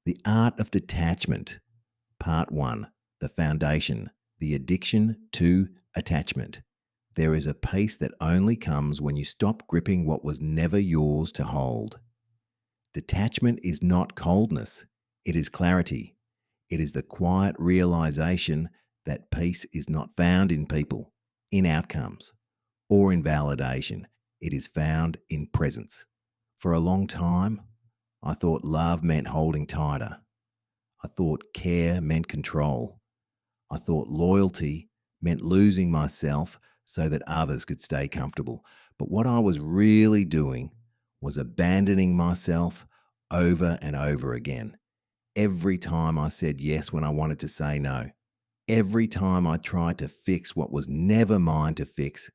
The Art of Detachment, Part 1: The Foundation, the Addiction to Attachment. There is a peace that only comes when you stop gripping what was never yours to hold. Detachment is not coldness, it is clarity. It is the quiet realization that peace is not found in people, in outcomes, or in validation. It is found in presence. For a long time, I thought love meant holding tighter. I thought care meant control. I thought loyalty meant losing myself so that others could stay comfortable. But what I was really doing was abandoning myself over and over again. Every time I said yes when I wanted to say no. Every time I tried to fix what was never mine to fix.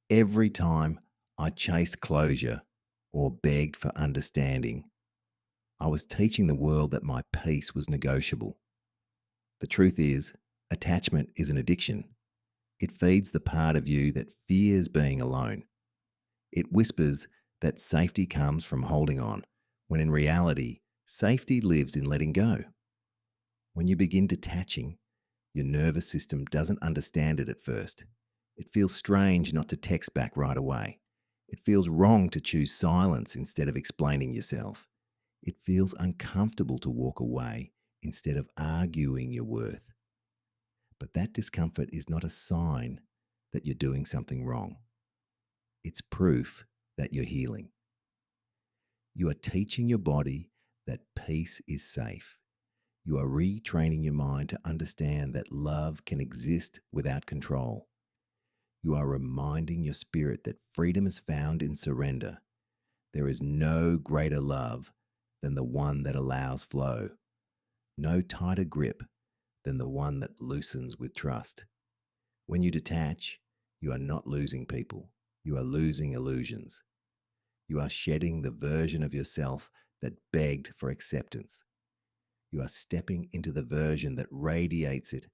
Every time I chased closure or begged for understanding. I was teaching the world that my peace was negotiable. The truth is, attachment is an addiction. It feeds the part of you that fears being alone. It whispers that safety comes from holding on, when in reality, safety lives in letting go. When you begin detaching, your nervous system doesn't understand it at first. It feels strange not to text back right away. It feels wrong to choose silence instead of explaining yourself. It feels uncomfortable to walk away instead of arguing your worth. But that discomfort is not a sign that you're doing something wrong. It's proof that you're healing. You are teaching your body that peace is safe. You are retraining your mind to understand that love can exist without control. You are reminding your spirit that freedom is found in surrender. There is no greater love than the one that allows flow, no tighter grip than the one that loosens with trust. When you detach, you are not losing people, you are losing illusions. You are shedding the version of yourself that begged for acceptance. You are stepping into the version that radiates it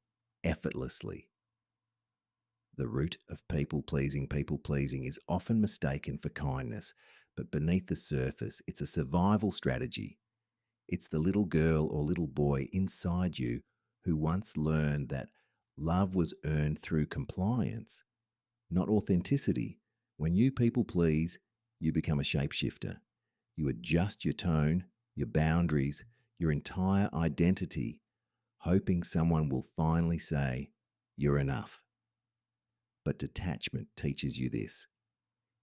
effortlessly. The root of people pleasing is often mistaken for kindness, but beneath the surface, it's a survival strategy. It's the little girl or little boy inside you who once learned that love was earned through compliance, not authenticity. When you people please, you become a shapeshifter. You adjust your tone, your boundaries, your entire identity, hoping someone will finally say, "You're enough." But detachment teaches you this: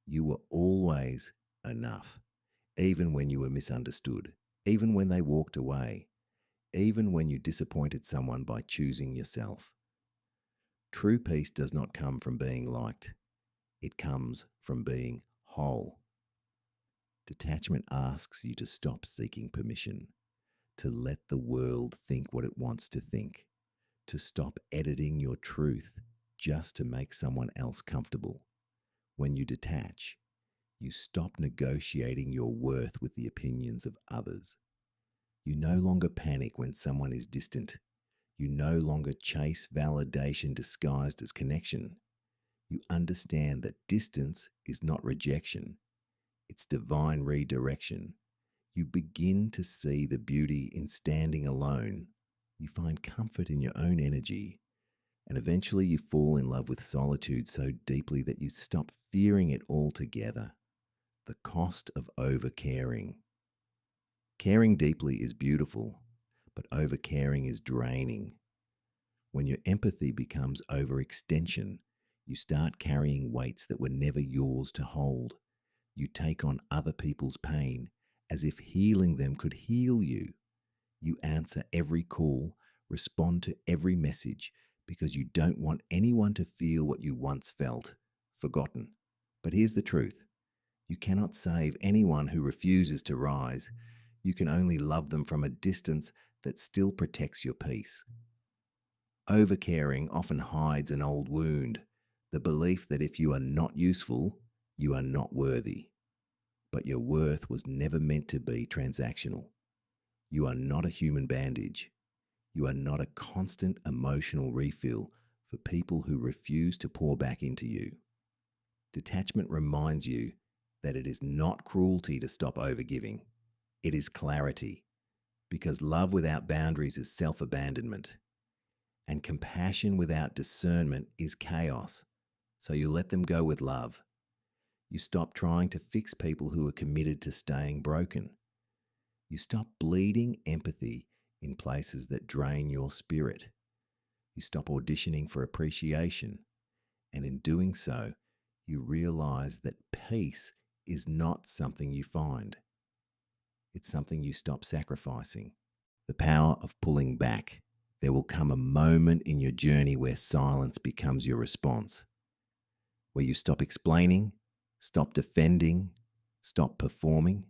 you were always enough, even when you were misunderstood, even when they walked away, even when you disappointed someone by choosing yourself. True peace does not come from being liked, it comes from being whole. Detachment asks you to stop seeking permission, to let the world think what it wants to think, to stop editing your truth just to make someone else comfortable. When you detach, you stop negotiating your worth with the opinions of others. You no longer panic when someone is distant. You no longer chase validation disguised as connection. You understand that distance is not rejection, it's divine redirection. You begin to see the beauty in standing alone. You find comfort in your own energy. And eventually you fall in love with solitude so deeply that you stop fearing it altogether. The cost of overcaring. Caring deeply is beautiful, but overcaring is draining. When your empathy becomes overextension, you start carrying weights that were never yours to hold. You take on other people's pain as if healing them could heal you. You answer every call, respond to every message, because you don't want anyone to feel what you once felt, forgotten. But here's the truth: you cannot save anyone who refuses to rise. You can only love them from a distance that still protects your peace. Overcaring often hides an old wound, the belief that if you are not useful, you are not worthy. But your worth was never meant to be transactional. You are not a human bandage. You are not a constant emotional refill for people who refuse to pour back into you. Detachment reminds you that it is not cruelty to stop overgiving. It is clarity. because love without boundaries is self abandonment, and compassion without discernment is chaos. So you let them go with love. You stop trying to fix people who are committed to staying broken. You stop bleeding empathy in places that drain your spirit. You stop auditioning for appreciation. And in doing so, you realize that peace is not something you find, it's something you stop sacrificing. The power of pulling back. There will come a moment in your journey where silence becomes your response, where you stop explaining, stop defending, stop performing,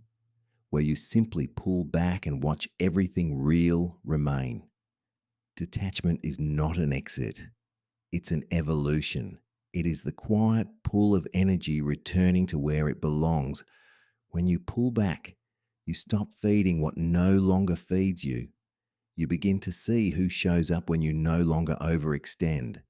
where you simply pull back and watch everything real remain. Detachment is not an exit, it's an evolution. It is the quiet pull of energy returning to where it belongs. When you pull back, you stop feeding what no longer feeds you. You begin to see who shows up when you no longer overextend.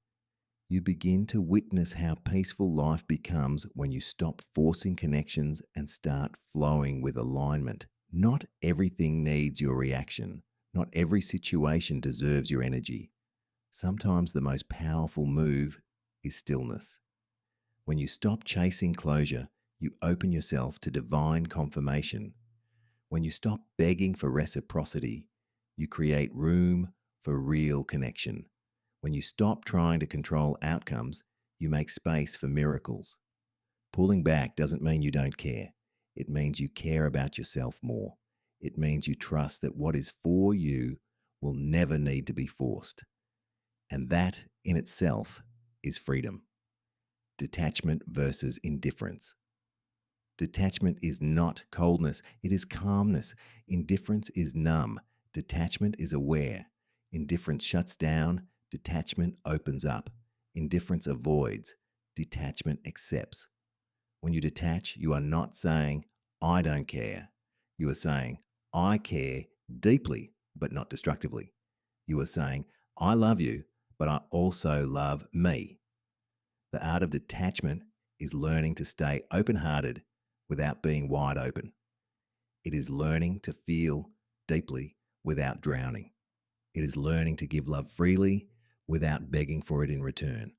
You begin to witness how peaceful life becomes when you stop forcing connections and start flowing with alignment. Not everything needs your reaction. Not every situation deserves your energy. Sometimes the most powerful move is stillness. When you stop chasing closure, you open yourself to divine confirmation. When you stop begging for reciprocity, you create room for real connection. When you stop trying to control outcomes, you make space for miracles. Pulling back doesn't mean you don't care. It means you care about yourself more. It means you trust that what is for you will never need to be forced. And that in itself is freedom. Detachment versus indifference. Detachment is not coldness, it is calmness. Indifference is numb. Detachment is aware. Indifference shuts down. Detachment opens up. Indifference avoids. Detachment accepts. When you detach, you are not saying, I don't care. You are saying, I care deeply, but not destructively. You are saying, I love you, but I also love me. The art of detachment is learning to stay open hearted without being wide open. It is learning to feel deeply without drowning. It is learning to give love freely without begging for it in return.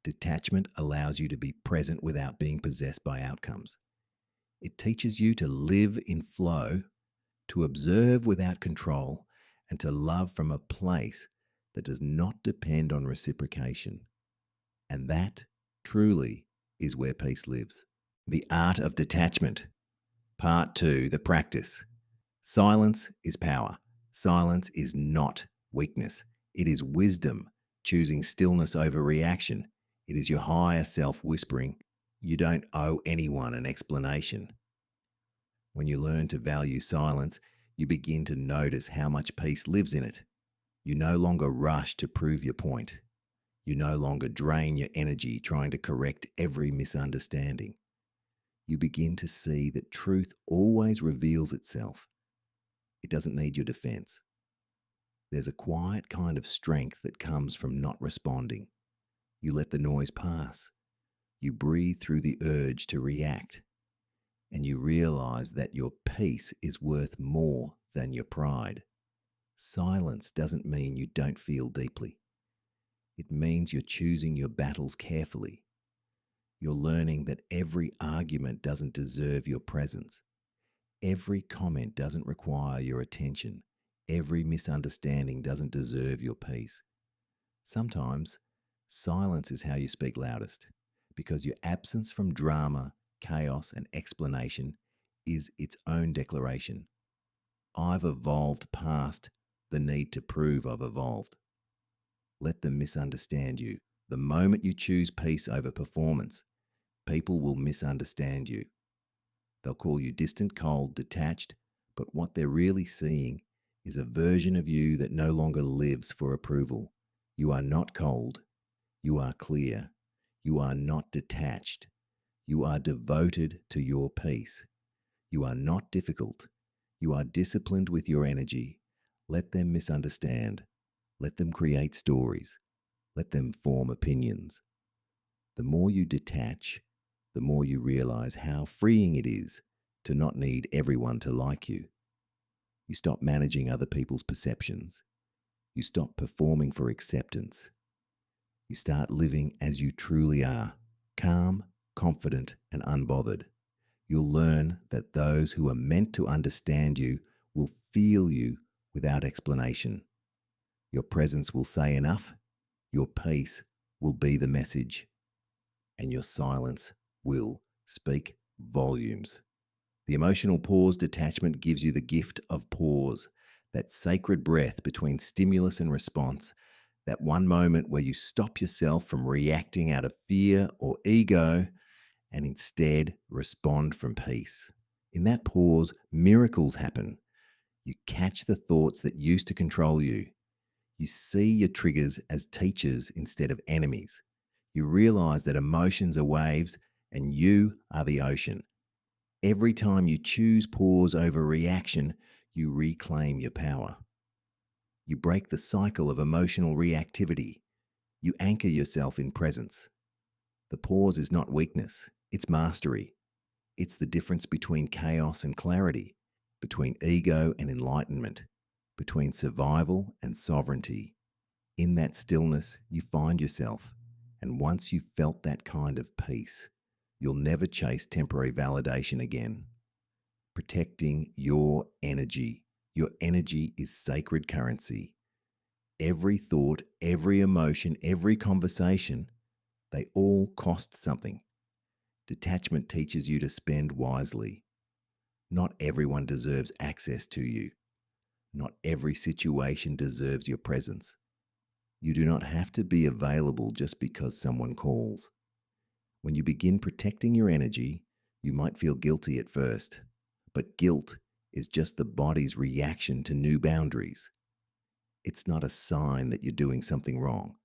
Detachment allows you to be present without being possessed by outcomes. It teaches you to live in flow, to observe without control, and to love from a place that does not depend on reciprocation. And that truly is where peace lives. The Art of Detachment. Part 2, the practice. Silence is power. Silence is not weakness. It is wisdom, choosing stillness over reaction. It is your higher self whispering, you don't owe anyone an explanation. When you learn to value silence, you begin to notice how much peace lives in it. You no longer rush to prove your point. You no longer drain your energy trying to correct every misunderstanding. You begin to see that truth always reveals itself. It doesn't need your defense. There's a quiet kind of strength that comes from not responding. You let the noise pass. You breathe through the urge to react. And you realize that your peace is worth more than your pride. Silence doesn't mean you don't feel deeply. It means you're choosing your battles carefully. You're learning that every argument doesn't deserve your presence. Every comment doesn't require your attention. Every misunderstanding doesn't deserve your peace. Sometimes, silence is how you speak loudest, because your absence from drama, chaos, and explanation is its own declaration. I've evolved past the need to prove I've evolved. Let them misunderstand you. The moment you choose peace over performance, people will misunderstand you. They'll call you distant, cold, detached, but what they're really seeing is a version of you that no longer lives for approval. You are not cold. You are clear. You are not detached. You are devoted to your peace. You are not difficult. You are disciplined with your energy. Let them misunderstand. Let them create stories. Let them form opinions. The more you detach, the more you realize how freeing it is to not need everyone to like you. You stop managing other people's perceptions. You stop performing for acceptance. You start living as you truly are, calm, confident, and unbothered. You'll learn that those who are meant to understand you will feel you without explanation. Your presence will say enough, your peace will be the message, and your silence will speak volumes. The emotional pause detachment gives you the gift of pause, that sacred breath between stimulus and response, that one moment where you stop yourself from reacting out of fear or ego and instead respond from peace. In that pause, miracles happen. You catch the thoughts that used to control you. You see your triggers as teachers instead of enemies. You realize that emotions are waves and you are the ocean. Every time you choose pause over reaction, you reclaim your power. You break the cycle of emotional reactivity. You anchor yourself in presence. The pause is not weakness, it's mastery. It's the difference between chaos and clarity, between ego and enlightenment, between survival and sovereignty. In that stillness, you find yourself. And once you've felt that kind of peace, you'll never chase temporary validation again. Protecting your energy. Your energy is sacred currency. Every thought, every emotion, every conversation, they all cost something. Detachment teaches you to spend wisely. Not everyone deserves access to you. Not every situation deserves your presence. You do not have to be available just because someone calls. When you begin protecting your energy, you might feel guilty at first, but guilt is just the body's reaction to new boundaries. It's not a sign that you're doing something wrong.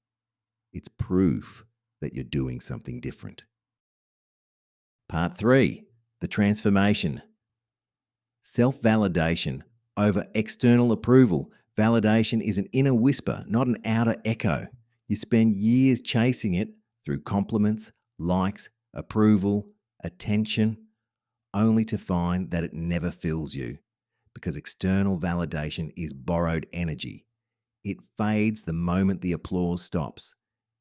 It's proof that you're doing something different. Part 3, the transformation. Self validation over external approval. Validation is an inner whisper, not an outer echo. You spend years chasing it through compliments, likes, approval, attention, only to find that it never fills you because external validation is borrowed energy. It fades the moment the applause stops.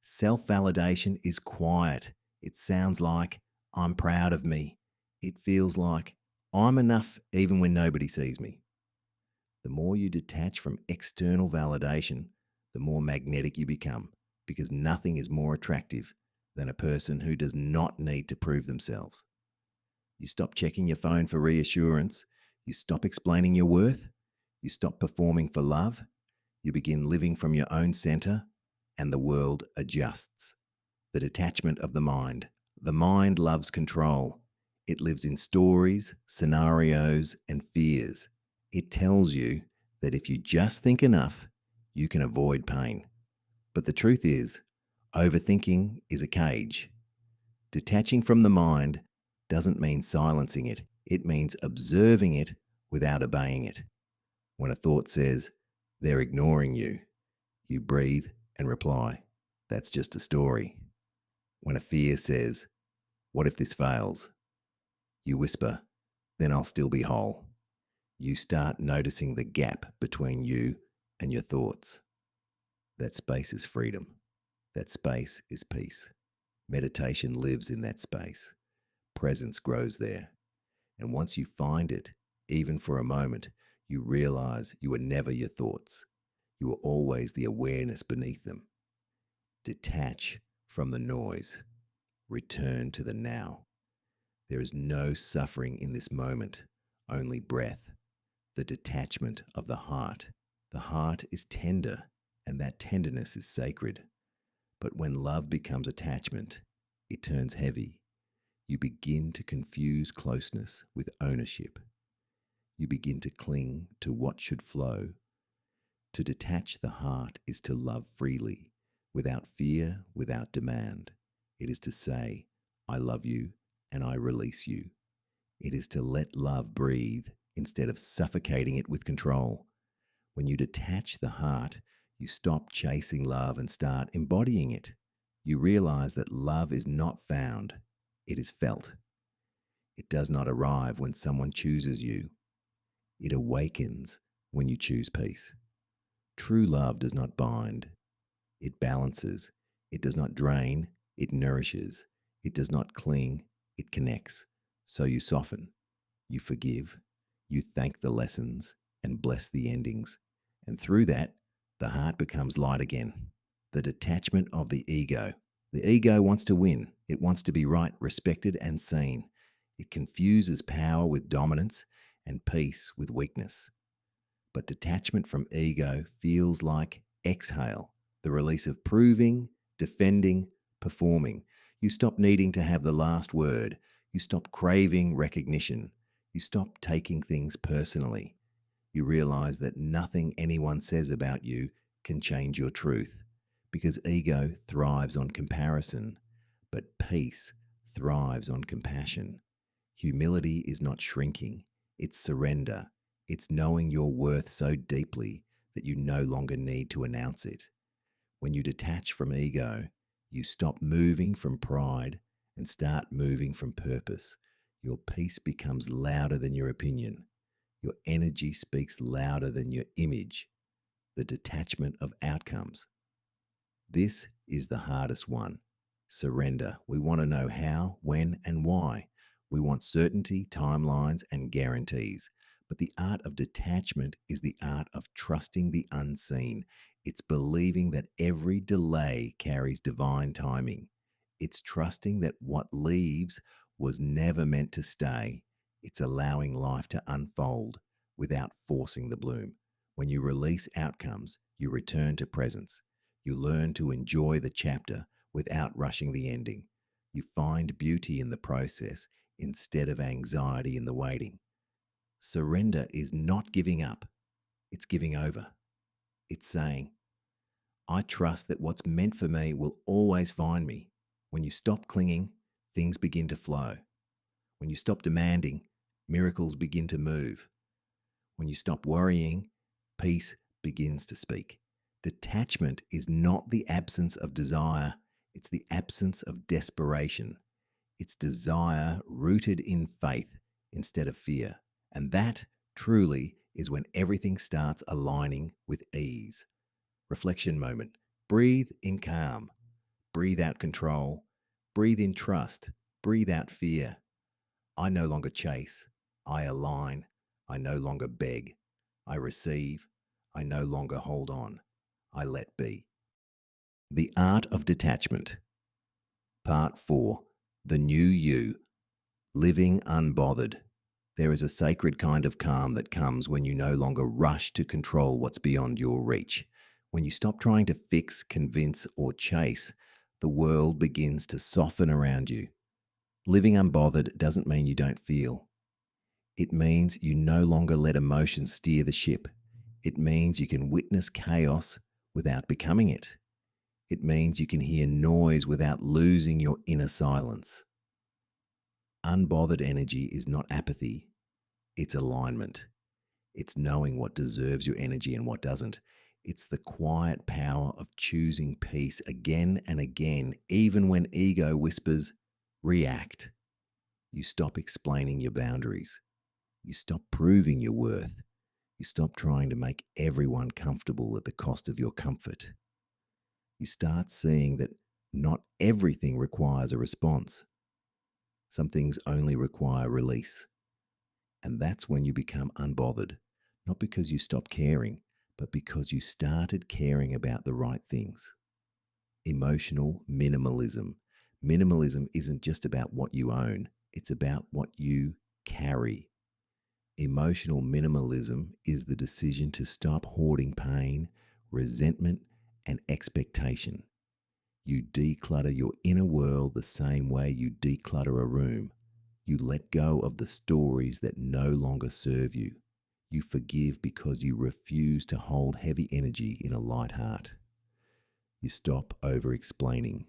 Self validation is quiet. It sounds like, I'm proud of me. It feels like, I'm enough even when nobody sees me. The more you detach from external validation, the more magnetic you become, because nothing is more attractive than a person who does not need to prove themselves. You stop checking your phone for reassurance. You stop explaining your worth. You stop performing for love. You begin living from your own center, and the world adjusts. The detachment of the mind. The mind loves control. It lives in stories, scenarios, and fears. It tells you that if you just think enough, you can avoid pain. But the truth is, overthinking is a cage. Detaching from the mind doesn't mean silencing it, it means observing it without obeying it. When a thought says, they're ignoring you, you breathe and reply, that's just a story. When a fear says, what if this fails? You whisper, then I'll still be whole. You start noticing the gap between you and your thoughts. That space is freedom. That space is peace. Meditation lives in that space. Presence grows there. And once you find it, even for a moment, you realize you are never your thoughts. You are always the awareness beneath them. Detach from the noise. Return to the now. There is no suffering in this moment, only breath, the detachment of the heart. The heart is tender, and that tenderness is sacred. But when love becomes attachment, it turns heavy. You begin to confuse closeness with ownership. You begin to cling to what should flow. To detach the heart is to love freely, without fear, without demand. It is to say, I love you and I release you. It is to let love breathe instead of suffocating it with control. When you detach the heart, you stop chasing love and start embodying it. You realize that love is not found, it is felt. It does not arrive when someone chooses you. It awakens when you choose peace. True love does not bind, it balances. It does not drain, it nourishes. It does not cling, it connects. So you soften, you forgive, you thank the lessons and bless the endings. And through that, the heart becomes light again. The detachment of the ego. The ego wants to win. It wants to be right, respected, and seen. It confuses power with dominance and peace with weakness. But detachment from ego feels like exhale, the release of proving, defending, performing. You stop needing to have the last word. You stop craving recognition. You stop taking things personally. You realize that nothing anyone says about you can change your truth because ego thrives on comparison, but peace thrives on compassion. Humility is not shrinking, it's surrender. It's knowing your worth so deeply that you no longer need to announce it. When you detach from ego, you stop moving from pride and start moving from purpose. Your peace becomes louder than your opinion. Your energy speaks louder than your image. The detachment of outcomes. This is the hardest one. Surrender. We want to know how, when, and why. We want certainty, timelines, and guarantees. But the art of detachment is the art of trusting the unseen. It's believing that every delay carries divine timing. It's trusting that what leaves was never meant to stay. It's allowing life to unfold without forcing the bloom. When you release outcomes, you return to presence. You learn to enjoy the chapter without rushing the ending. You find beauty in the process instead of anxiety in the waiting. Surrender is not giving up, it's giving over. It's saying, I trust that what's meant for me will always find me. When you stop clinging, things begin to flow. When you stop demanding, miracles begin to move. When you stop worrying, peace begins to speak. Detachment is not the absence of desire, it's the absence of desperation. It's desire rooted in faith instead of fear. And that truly is when everything starts aligning with ease. Reflection moment. Breathe in calm. Breathe out control. Breathe in trust. Breathe out fear. I no longer chase. I align. I no longer beg. I receive. I no longer hold on. I let be. The Art of Detachment. Part 4. The New You. Living unbothered. There is a sacred kind of calm that comes when you no longer rush to control what's beyond your reach. When you stop trying to fix, convince, or chase, the world begins to soften around you. Living unbothered doesn't mean you don't feel. It means you no longer let emotions steer the ship. It means you can witness chaos without becoming it. It means you can hear noise without losing your inner silence. Unbothered energy is not apathy, it's alignment. It's knowing what deserves your energy and what doesn't. It's the quiet power of choosing peace again and again, even when ego whispers, react. You stop explaining your boundaries. You stop proving your worth. You stop trying to make everyone comfortable at the cost of your comfort. You start seeing that not everything requires a response. Some things only require release. And that's when you become unbothered, not because you stop caring, but because you started caring about the right things. Emotional minimalism. Minimalism isn't just about what you own, it's about what you carry. Emotional minimalism is the decision to stop hoarding pain, resentment, and expectation. You declutter your inner world the same way you declutter a room. You let go of the stories that no longer serve you. You forgive because you refuse to hold heavy energy in a light heart. You stop over explaining.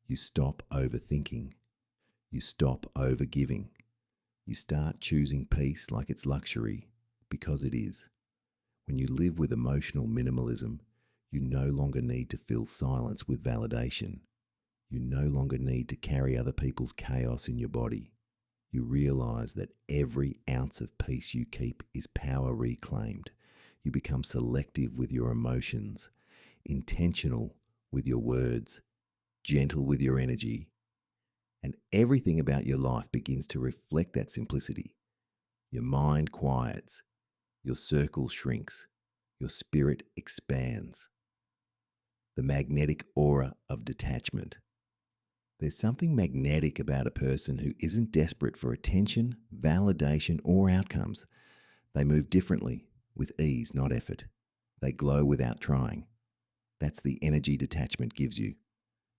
You stop overthinking. You stop over giving. You start choosing peace like it's luxury, because it is. When you live with emotional minimalism, you no longer need to fill silence with validation. You no longer need to carry other people's chaos in your body. You realize that every ounce of peace you keep is power reclaimed. You become selective with your emotions, intentional with your words, gentle with your energy, and everything about your life begins to reflect that simplicity. Your mind quiets, your circle shrinks, your spirit expands. The magnetic aura of detachment. There's something magnetic about a person who isn't desperate for attention, validation, or outcomes. They move differently, with ease, not effort. They glow without trying. That's the energy detachment gives you.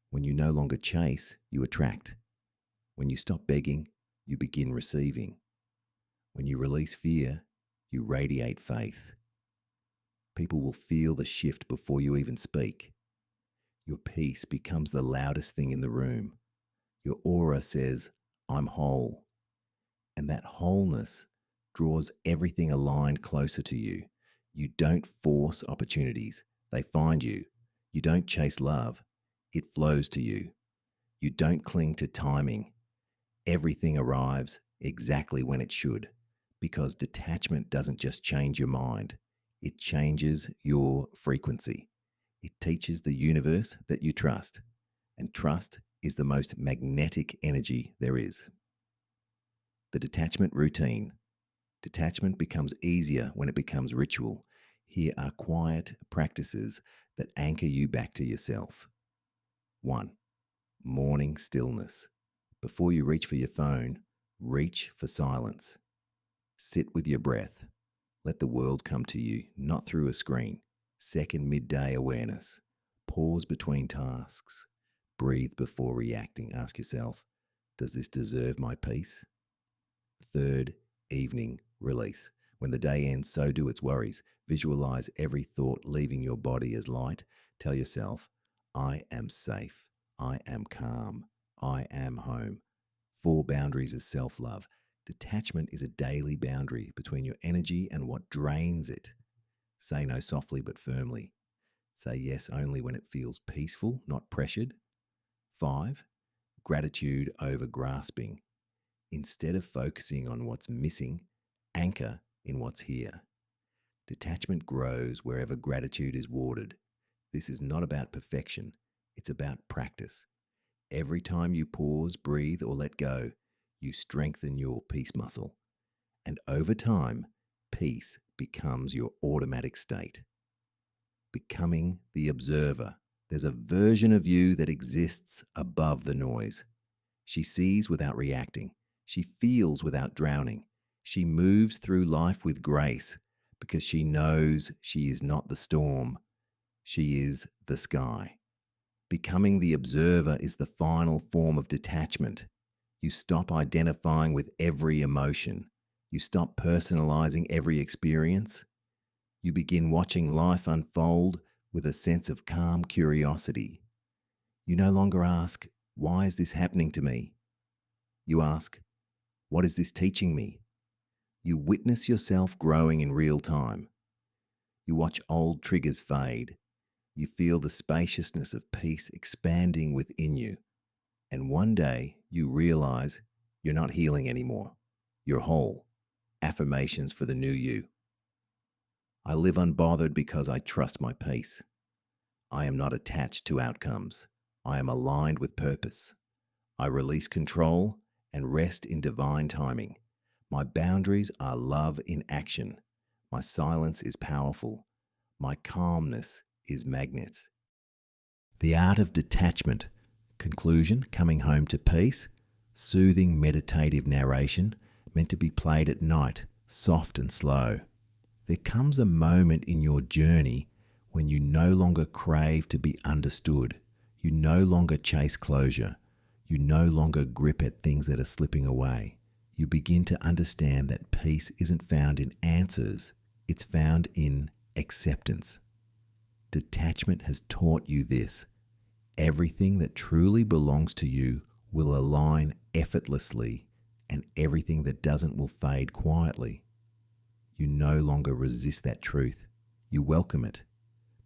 When you no longer chase, you attract. When you stop begging, you begin receiving. When you release fear, you radiate faith. People will feel the shift before you even speak. Your peace becomes the loudest thing in the room. Your aura says, I'm whole. And that wholeness draws everything aligned closer to you. You don't force opportunities, they find you. You don't chase love, it flows to you. You don't cling to timing. Everything arrives exactly when it should, because detachment doesn't just change your mind, it changes your frequency. It teaches the universe that you trust, and trust is the most magnetic energy there is. The detachment routine. Detachment becomes easier when it becomes ritual. Here are quiet practices that anchor you back to yourself. 1. Morning stillness. Before you reach for your phone, reach for silence. Sit with your breath. Let the world come to you, not through a screen. Second, midday awareness. Pause between tasks. Breathe before reacting. Ask yourself, does this deserve my peace? Third, evening release. When the day ends, so do its worries. Visualize every thought leaving your body as light. Tell yourself, I am safe. I am calm. I am home. 4 boundaries of self love. Detachment is a daily boundary between your energy and what drains it. Say no softly but firmly. Say yes only when it feels peaceful, not pressured. 5. Gratitude over grasping. Instead of focusing on what's missing, anchor in what's here. Detachment grows wherever gratitude is watered. This is not about perfection, it's about practice. Every time you pause, breathe, or let go, you strengthen your peace muscle. And over time, peace becomes your automatic state. Becoming the observer. There's a version of you that exists above the noise. She sees without reacting. She feels without drowning. She moves through life with grace because she knows she is not the storm. She is the sky. Becoming the observer is the final form of detachment. You stop identifying with every emotion. You stop personalizing every experience. You begin watching life unfold with a sense of calm curiosity. You no longer ask, why is this happening to me? You ask, what is this teaching me? You witness yourself growing in real time. You watch old triggers fade. You feel the spaciousness of peace expanding within you. And one day you realize you're not healing anymore. You're whole. Affirmations for the new you. I live unbothered because I trust my peace. I am not attached to outcomes. I am aligned with purpose. I release control and rest in divine timing. My boundaries are love in action. My silence is powerful. My calmness is magnet. The art of detachment. Conclusion, coming home to peace. Soothing meditative narration, meant to be played at night, soft and slow. There comes a moment in your journey when you no longer crave to be understood. You no longer chase closure. You no longer grip at things that are slipping away. You begin to understand that peace isn't found in answers, it's found in acceptance. Detachment has taught you this. Everything that truly belongs to you will align effortlessly, and everything that doesn't will fade quietly. You no longer resist that truth. You welcome it,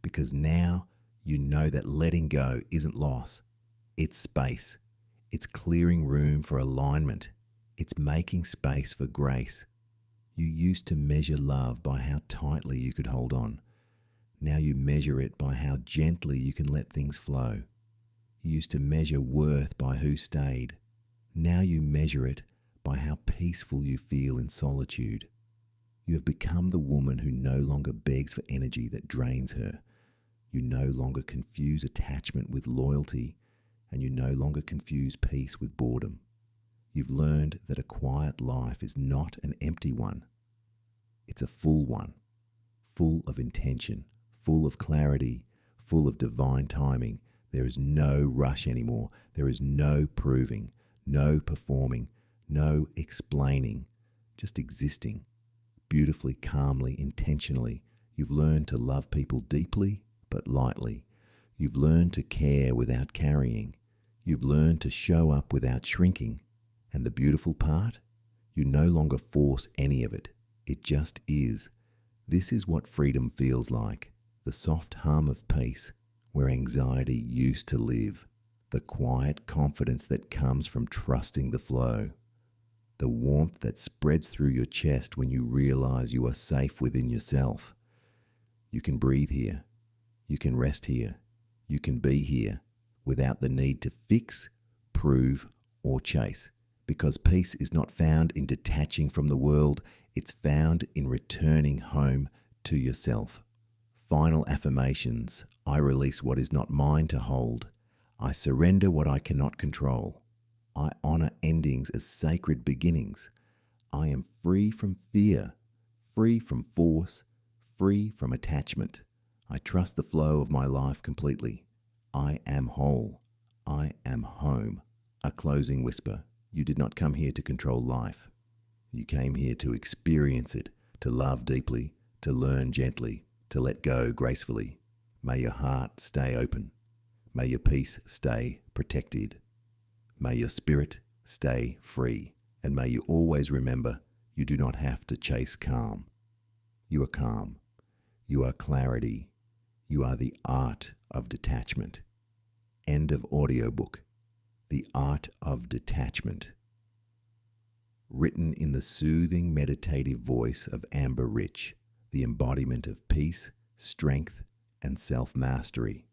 because now you know that letting go isn't loss. It's space. It's clearing room for alignment. It's making space for grace. You used to measure love by how tightly you could hold on. Now you measure it by how gently you can let things flow. You used to measure worth by who stayed. Now you measure it by how peaceful you feel in solitude. You have become the woman who no longer begs for energy that drains her. You no longer confuse attachment with loyalty, and you no longer confuse peace with boredom. You've learned that a quiet life is not an empty one. It's a full one, full of intention, full of clarity, full of divine timing. There is no rush anymore. There is no proving, no performing, no explaining, just existing. Beautifully, calmly, intentionally. You've learned to love people deeply but lightly. You've learned to care without carrying. You've learned to show up without shrinking. And the beautiful part? You no longer force any of it. It just is. This is what freedom feels like. The soft hum of peace, where anxiety used to live. The quiet confidence that comes from trusting the flow. The warmth that spreads through your chest when you realize you are safe within yourself. You can breathe here. You can rest here. You can be here without the need to fix, prove, or chase. Because peace is not found in detaching from the world, it's found in returning home to yourself. Final affirmations. I release what is not mine to hold. I surrender what I cannot control. I honor endings as sacred beginnings. I am free from fear, free from force, free from attachment. I trust the flow of my life completely. I am whole. I am home. A closing whisper. You did not come here to control life. You came here to experience it, to love deeply, to learn gently, to let go gracefully. May your heart stay open. May your peace stay protected. May your spirit stay free. And may you always remember you do not have to chase calm. You are calm. You are clarity. You are the art of detachment. End of audiobook. The Art of Detachment. Written in the soothing meditative voice of Amber Rich, the embodiment of peace, strength, and self-mastery.